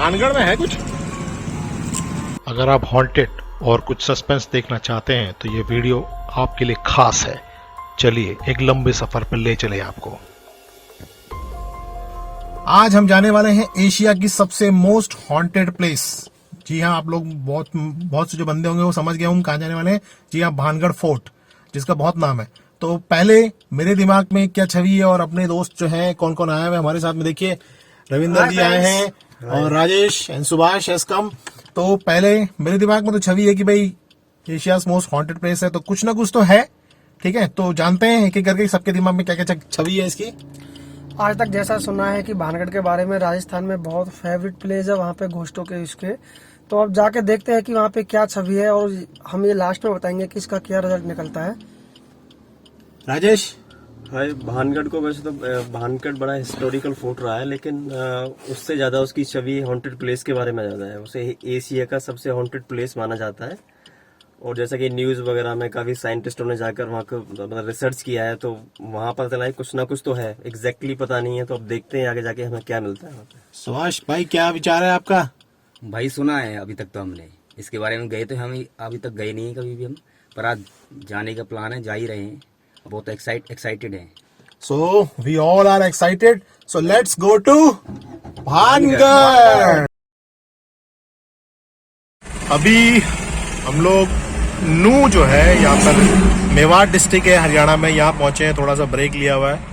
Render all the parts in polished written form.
भानगढ़ में है कुछ। अगर आप हॉन्टेड और कुछ सस्पेंस देखना चाहते हैं तो ये वीडियो आपके लिए खास है। चलिए एक लंबे सफर पर ले चले आपको। आज हम जाने वाले हैं एशिया की सबसे मोस्ट हॉन्टेड प्लेस। जी हाँ, आप लोग बहुत से जो बंदे होंगे वो समझ गए हम कहाँ जाने वाले हैं। जी हाँ, भानगढ़ फोर्ट, जिसका बहुत नाम है। तो पहले मेरे दिमाग में क्या छवि है और अपने दोस्त जो हैं कौन कौन आए हैं हमारे साथ में, देखिए रविंदर जी आए हैं और Rajesh and Subhash has come. तो पहले मेरे दिमाग में तो छवि है कि भाई एशियाज मोस्ट हॉन्टेड प्लेस है, तो कुछ ना कुछ तो है। ठीक है, तो जानते हैं एक एक करके सबके दिमाग में क्या क्या छवि है इसकी। आज तक जैसा सुना है कि भानगढ़ के बारे में, राजस्थान में बहुत फेवरेट प्लेस है वहाँ पे घोस्टों के इसके। तो अब जाके देखते हैं कि वहाँ पे क्या छवि है और हम ये लास्ट में बताएंगे कि इसका क्या रिजल्ट निकलता है। राजेश, हाय, भानगढ़ को वैसे तो भानगढ़ बड़ा हिस्टोरिकल फोर्ट रहा है, लेकिन उससे ज़्यादा उसकी छवि हॉन्टेड प्लेस के बारे में ज़्यादा है। उसे एशिया का सबसे हॉन्टेड प्लेस माना जाता है। और जैसा कि न्यूज़ वगैरह में काफ़ी साइंटिस्टों ने जाकर वहाँ को मतलब रिसर्च किया है, तो वहाँ पता चला है कुछ ना कुछ तो है। एग्जैक्टली पता नहीं है, तो अब देखते हैं आगे जाके हमें क्या मिलता है वहाँ पे। सुभाष भाई क्या विचार है आपका? भाई सुना है, अभी तक तो हमने इसके बारे में गए तो हम अभी तक गए नहीं है कभी भी हम, पर आज जाने का प्लान है, जा ही रहे हैं। बहुत एक्साइटेड हैं। So we all are excited, so let's go to Bhangarh. अभी हम लोग नू जो है यहाँ पर मेवाड़ डिस्ट्रिक्ट है हरियाणा में, यहाँ पहुंचे हैं। थोड़ा सा ब्रेक लिया हुआ है।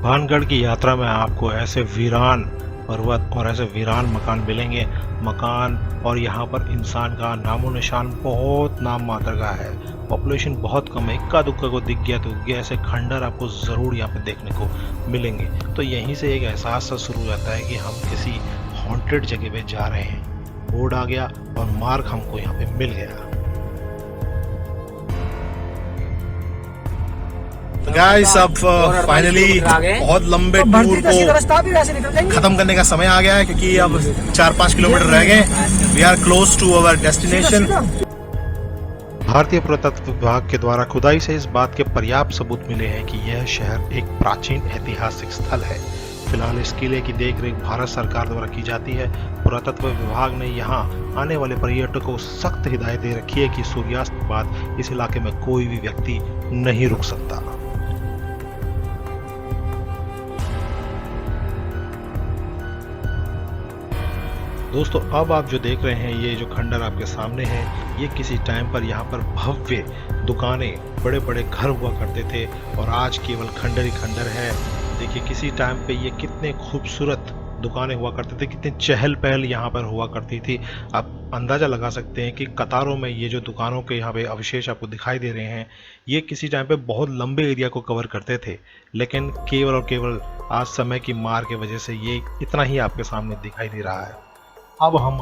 भानगढ़ की यात्रा में आपको ऐसे वीरान पर्वत और ऐसे वीरान मकान मिलेंगे। मकान और यहाँ पर इंसान का नामो निशान बहुत नाम मात्र का है। पॉपुलेशन बहुत कम है, इक्का दुक्का को दिख गया तो गया। ऐसे खंडर आपको ज़रूर यहाँ पे देखने को मिलेंगे। तो यहीं से एक एहसास सा शुरू हो जाता है कि हम किसी हॉन्टेड जगह पे जा रहे हैं। बोर्ड आ गया और मार्ग हमको यहाँ पे मिल गया। गाइस, अब फाइनली बहुत लंबे टूर को खत्म करने का समय आ गया है, क्योंकि अब 4-5 किलोमीटर रह गए। We are close to our destination. भारतीय पुरातत्व विभाग के द्वारा खुदाई से इस बात के पर्याप्त सबूत मिले हैं कि यह शहर एक प्राचीन ऐतिहासिक स्थल है। फिलहाल इस किले की देखरेख भारत सरकार द्वारा की जाती है। पुरातत्व विभाग ने यहाँ आने वाले पर्यटकों को सख्त हिदायत दे रखी है कि सूर्यास्त के बाद इस इलाके में कोई भी व्यक्ति नहीं रुक सकता। दोस्तों, अब आप जो देख रहे हैं, ये जो खंडर आपके सामने है, ये किसी टाइम पर यहाँ पर भव्य दुकानें, बड़े बड़े घर हुआ करते थे और आज केवल खंडर ही खंडर है। देखिए किसी टाइम पे ये कितने खूबसूरत दुकानें हुआ करते थे, कितनी चहल पहल यहाँ पर हुआ करती थी। आप अंदाज़ा लगा सकते हैं कि कतारों में ये जो दुकानों के यहाँ पे अवशेष आपको दिखाई दे रहे हैं, ये किसी टाइम पे बहुत लंबे एरिया को कवर करते थे। लेकिन केवल और केवल आज समय की मार की वजह से ये इतना ही आपके सामने दिखाई दे रहा है। अब हम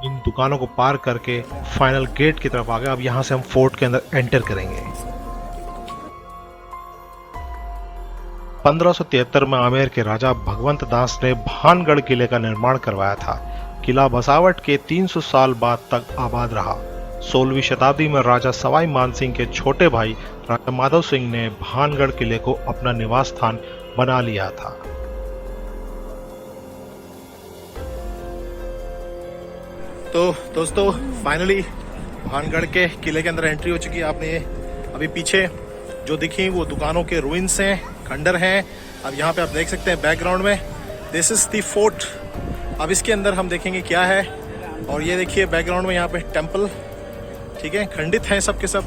इन दुकानों को पार करके फाइनल गेट की तरफ आ गए। अब यहाँ से हम फोर्ट के अंदर एंटर करेंगे। 1573 में आमेर के राजा भगवंत दास ने भानगढ़ किले का निर्माण करवाया था। किला बसावट के 300 साल बाद तक आबाद रहा। 16वीं शताब्दी में राजा सवाई मानसिंह के छोटे भाई राजा माधव सिंह ने भानगढ़ किले को अपना निवास स्थान बना लिया था। तो दोस्तों, फाइनली भानगढ़ के किले के अंदर एंट्री हो चुकी है। आपने अभी पीछे जो दिखी वो दुकानों के रुइंस हैं, खंडर हैं। अब यहाँ पे आप देख सकते हैं बैकग्राउंड में, दिस इज द फोर्ट। अब इसके अंदर हम देखेंगे क्या है। और ये देखिए बैकग्राउंड में यहाँ पे टेम्पल, ठीक है, खंडित हैं सब के सब।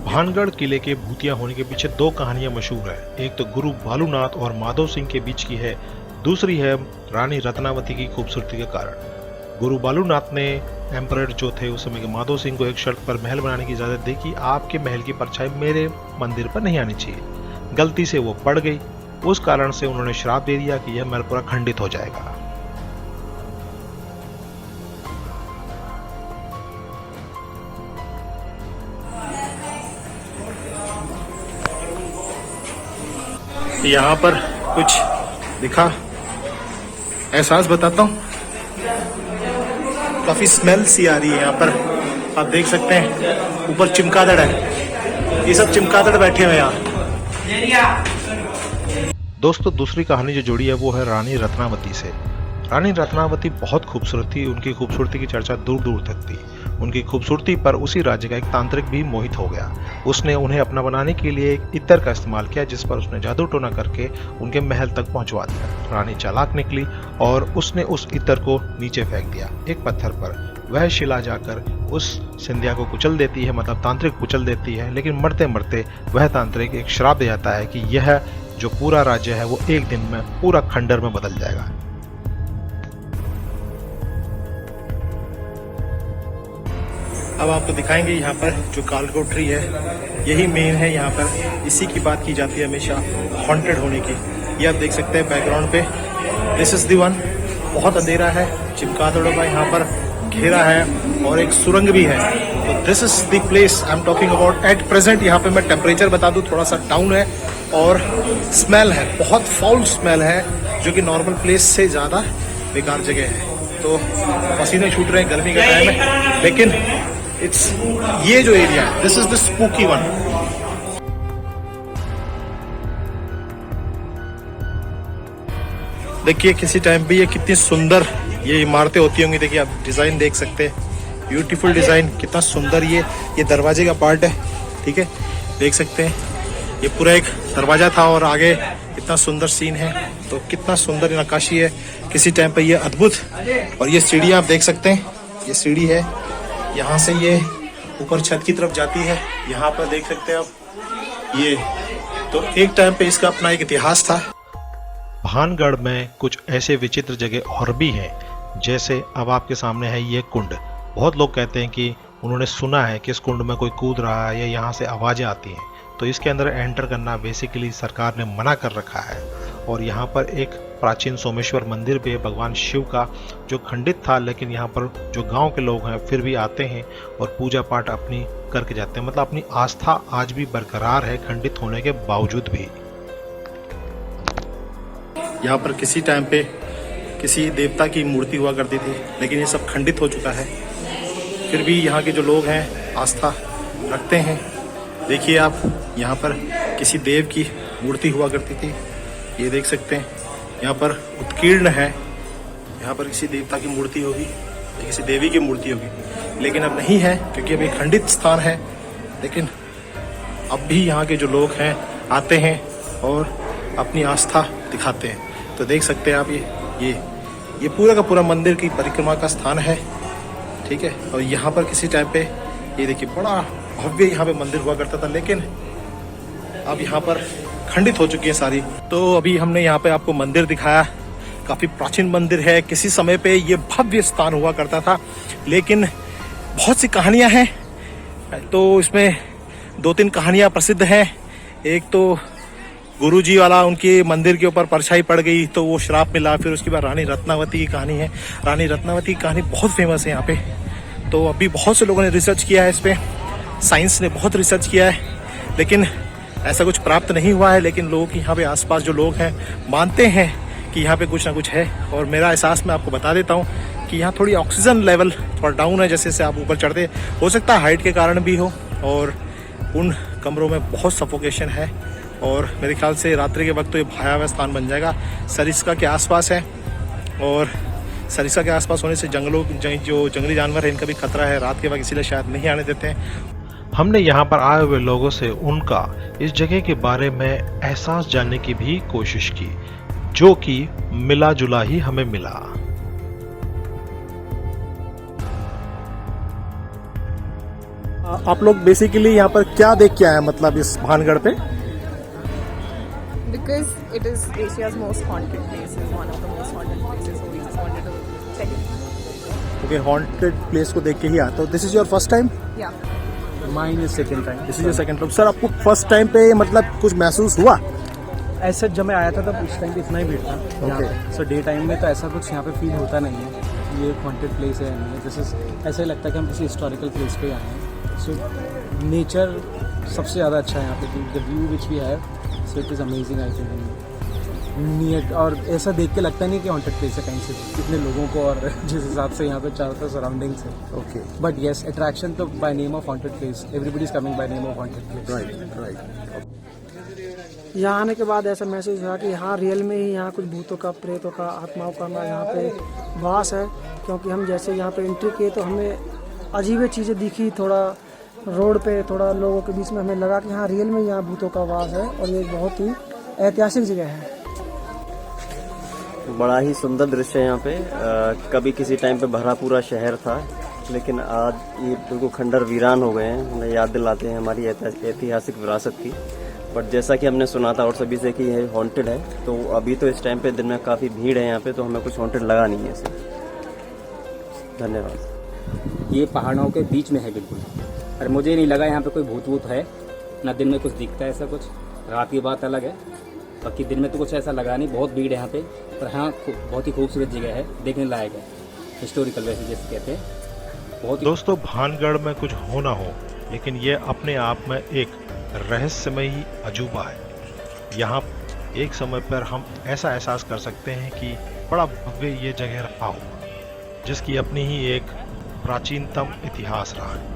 भानगढ़ किले के भूतिया होने के पीछे दो कहानियां मशहूर है। एक तो गुरु बालूनाथ और माधव सिंह के बीच की है, दूसरी है रानी रत्नावती की खूबसूरती के कारण। गुरु बालूनाथ ने एम्परर जो थे उस समय के माधव सिंह को एक शर्त पर महल बनाने की इजाजत दी कि आपके महल की परछाई मेरे मंदिर पर नहीं आनी चाहिए। गलती से वो पड़ गई। उस कारण से उन्होंने श्राप दे दिया कि यह महल पूरा खंडित हो जाएगा। यहाँ पर कुछ दिखा, एहसास बताता हूँ, काफी स्मेल सी आ रही है। यहाँ पर आप देख सकते हैं ऊपर चिमकादड़ है, ये सब चिमकादड़ बैठे हुए हैं यहाँ। दोस्तों दूसरी कहानी जो जुड़ी है वो है रानी रत्नावती से। रानी रत्नावती बहुत खूबसूरत थी, उनकी खूबसूरती की चर्चा दूर दूर तक थी। उनकी खूबसूरती पर उसी राज्य का एक तांत्रिक भी मोहित हो गया। उसने उन्हें अपना बनाने के लिए एक इत्र का इस्तेमाल किया, जिस पर उसने जादू टोना करके उनके महल तक पहुंचवा दिया। रानी चालाक निकली और उसने उस इत्र को नीचे फेंक दिया एक पत्थर पर। वह शिला जाकर उस सिंधिया को कुचल देती है, मतलब तांत्रिक कुचल देती है, लेकिन मरते मरते वह तांत्रिक एक श्राप दे जाता है कि यह जो पूरा राज्य है वो एक दिन में पूरा खंडर में बदल जाएगा। अब आपको दिखाएंगे यहाँ पर जो कालकोठरी है, यही मेन है। यहाँ पर इसी की बात की जाती है हमेशा हॉन्टेड होने की। ये आप देख सकते हैं बैकग्राउंड पे, दिस इज द वन। बहुत अंधेरा है, चिमकादड़ों का यहाँ पर घेरा है और एक सुरंग भी है। तो this is the place I am talking about at present. यहाँ पे मैं टेम्परेचर बता दूं, थोड़ा सा डाउन है और स्मेल है, बहुत फाउल स्मेल है, जो कि नॉर्मल प्लेस से ज़्यादा बेकार जगह है। तो पसीने छूट रहे हैं गर्मी के टाइम में, लेकिन इट्स ये जो एरिया है, this is the spooky one. देखिए किसी टाइम पे ये कितनी सुंदर ये इमारतें होती होंगी। देखिए आप डिजाइन देख सकते हैं, ब्यूटीफुल डिजाइन, कितना सुंदर ये दरवाजे का पार्ट है, ठीक है, देख सकते हैं। ये पूरा एक दरवाजा था और आगे इतना सुंदर सीन है, तो कितना सुंदर नक्काशी है किसी टाइम पे, ये अद्भुत। और ये सीढ़ी आप देख सकते हैं, ये सीढ़ी है, यहाँ से ये ऊपर छत की तरफ जाती है। यहाँ पर देख सकते हैं आप, ये तो एक टाइम पे इसका अपना एक इतिहास था। भानगढ़ में कुछ ऐसे विचित्र जगह और भी हैं, जैसे अब आपके सामने है ये कुंड। बहुत लोग कहते हैं कि उन्होंने सुना है कि इस कुंड में कोई कूद रहा है या यहाँ से आवाज़ें आती हैं, तो इसके अंदर एंटर करना बेसिकली सरकार ने मना कर रखा है। और यहाँ पर एक प्राचीन सोमेश्वर मंदिर भी है भगवान शिव का, जो खंडित था, लेकिन यहाँ पर जो गांव के लोग हैं फिर भी आते हैं और पूजा पाठ अपनी करके जाते हैं। मतलब अपनी आस्था आज भी बरकरार है खंडित होने के बावजूद भी। यहाँ पर किसी टाइम पे किसी देवता की मूर्ति हुआ करती थी, लेकिन ये सब खंडित हो चुका है। फिर भी यहाँ के जो लोग हैं आस्था रखते हैं। देखिए आप, यहाँ पर किसी देव की मूर्ति हुआ करती थी, ये देख सकते हैं। यहाँ पर उत्कीर्ण है, यहाँ पर किसी देवता की मूर्ति होगी या किसी देवी की मूर्ति होगी, लेकिन अब नहीं है क्योंकि अभी खंडित स्थान है। लेकिन अब भी यहाँ के जो लोग हैं आते हैं और अपनी आस्था दिखाते हैं। तो देख सकते हैं आप, ये पूरा का पूरा मंदिर की परिक्रमा का स्थान है, ठीक है। और यहाँ पर किसी टाइम पे ये देखिए बड़ा भव्य यहाँ पे मंदिर हुआ करता था, लेकिन अब यहाँ पर खंडित हो चुकी है सारी। तो अभी हमने यहाँ पे आपको मंदिर दिखाया, काफी प्राचीन मंदिर है। किसी समय पे ये भव्य स्थान हुआ करता था, लेकिन बहुत सी कहानियां हैं। तो इसमें 2-3 कहानियां प्रसिद्ध हैं। एक तो गुरुजी वाला, उनके मंदिर के ऊपर परछाई पड़ गई तो वो श्राप मिला। फिर उसके बाद रानी रत्नावती की कहानी है। रानी रत्नावती की कहानी बहुत फेमस है यहाँ पे। तो अभी बहुत से लोगों ने रिसर्च किया है इस पर, साइंस ने बहुत रिसर्च किया है, लेकिन ऐसा कुछ प्राप्त नहीं हुआ है। लेकिन लोग यहाँ पे आसपास जो लोग हैं मानते हैं कि यहाँ पे कुछ ना कुछ है। और मेरा एहसास मैं आपको बता देता हूँ कि यहाँ थोड़ी ऑक्सीजन लेवल थोड़ा डाउन है, जैसे से आप ऊपर चढ़ते, हो सकता है हाइट के कारण भी हो। और उन कमरों में बहुत सफोकेशन है और मेरे ख्याल से रात्रि के वक्त तो ये भयावह स्थान बन जाएगा। सरिस्का के आसपास है और सरिस्का के आसपास होने से जो जंगली जानवर है इनका भी खतरा है रात के वक्त, इसीलिए शायद नहीं आने देते हैं। हमने यहाँ पर आए हुए लोगों से उनका इस जगह के बारे में एहसास जानने की भी कोशिश की, जो कि मिला जुला ही हमें मिला। आप लोग बेसिकली यहाँ पर क्या देख के आए, मतलब इस भानगढ़ पे? Because it is Asia's most haunted place, is one of the most haunted places, so we just wanted to check it. Okay, haunted place को देख के ही आते हो। This is your first time? Yeah. Mine is second time. This is your second time. Sir आपको first time पे मतलब कुछ महसूस हुआ? ऐसा जब मैं आया था तब उस टाइम पे इतना ही भीड़ था यहाँ Okay. पे। सो डे टाइम में तो ऐसा कुछ यहाँ पे फील होता नहीं है कि ये हॉन्टेड प्लेस है नहीं है। जैसे ऐसा ही लगता है कि हम किसी हिस्टोरिकल प्लेस पे आए हैं। सो नेचर सबसे ज़्यादा अच्छा है यहाँ पे, the view which we have, so it is amazing I think near. और ऐसा देख के लगता नहीं कि हॉन्टेड प्लेस है कहीं से, इतने लोगों को और जिस हिसाब से यहाँ पे चारों तरफ सराउंडिंग्स है। ओके, बट येस, अट्रैक्शन तो by name of haunted place, everybody is coming by name of haunted place. Right right. यहाँ आने के बाद ऐसा महसूस हुआ कि यहाँ रियल में ही यहाँ कुछ भूतों का, प्रेतों का, आत्माओं का ना यहाँ पे वास है। क्योंकि हम जैसे यहाँ पे एंट्री किए तो हमें अजीब चीज़ें दिखी, थोड़ा रोड पे, थोड़ा लोगों के बीच में हमें लगा कि हाँ रियल में यहाँ भूतों का वास है और ये बहुत ही ऐतिहासिक जगह है। बड़ा ही सुंदर दृश्य है यहाँ पे। कभी किसी टाइम पे भरा पूरा शहर था, लेकिन आज ये बिल्कुल खंडर वीरान हो गए हैं। हमें याद दिलाते हैं हमारी ऐतिहासिक विरासत की। बट जैसा कि हमने सुना था और सभी से कि ये हॉन्टेड है, तो अभी तो इस टाइम पे दिन में काफ़ी भीड़ है यहाँ पे, तो हमें कुछ हॉन्टेड लगा नहीं है इसे। धन्यवाद। ये पहाड़ों के बीच में है बिल्कुल, और मुझे नहीं लगा यहाँ पे कोई भूत वूत है, ना दिन में कुछ दिखता है ऐसा कुछ। रात की बात अलग है, बाकी दिन में तो कुछ ऐसा लगा नहीं। बहुत भीड़ है यहाँ पे, पर हाँ बहुत ही खूबसूरत जगह है, देखने लायक है, हिस्टोरिकल वैसे जैसे कहते हैं। बहुत ही दोस्तों भानगढ़ में कुछ हो ना हो, लेकिन ये अपने आप में एक रहस्यमयी अजूबा है। यहाँ एक समय पर हम ऐसा एहसास कर सकते हैं कि बड़ा भव्य ये जगह रहा हो, जिसकी अपनी ही एक प्राचीनतम इतिहास रहा है।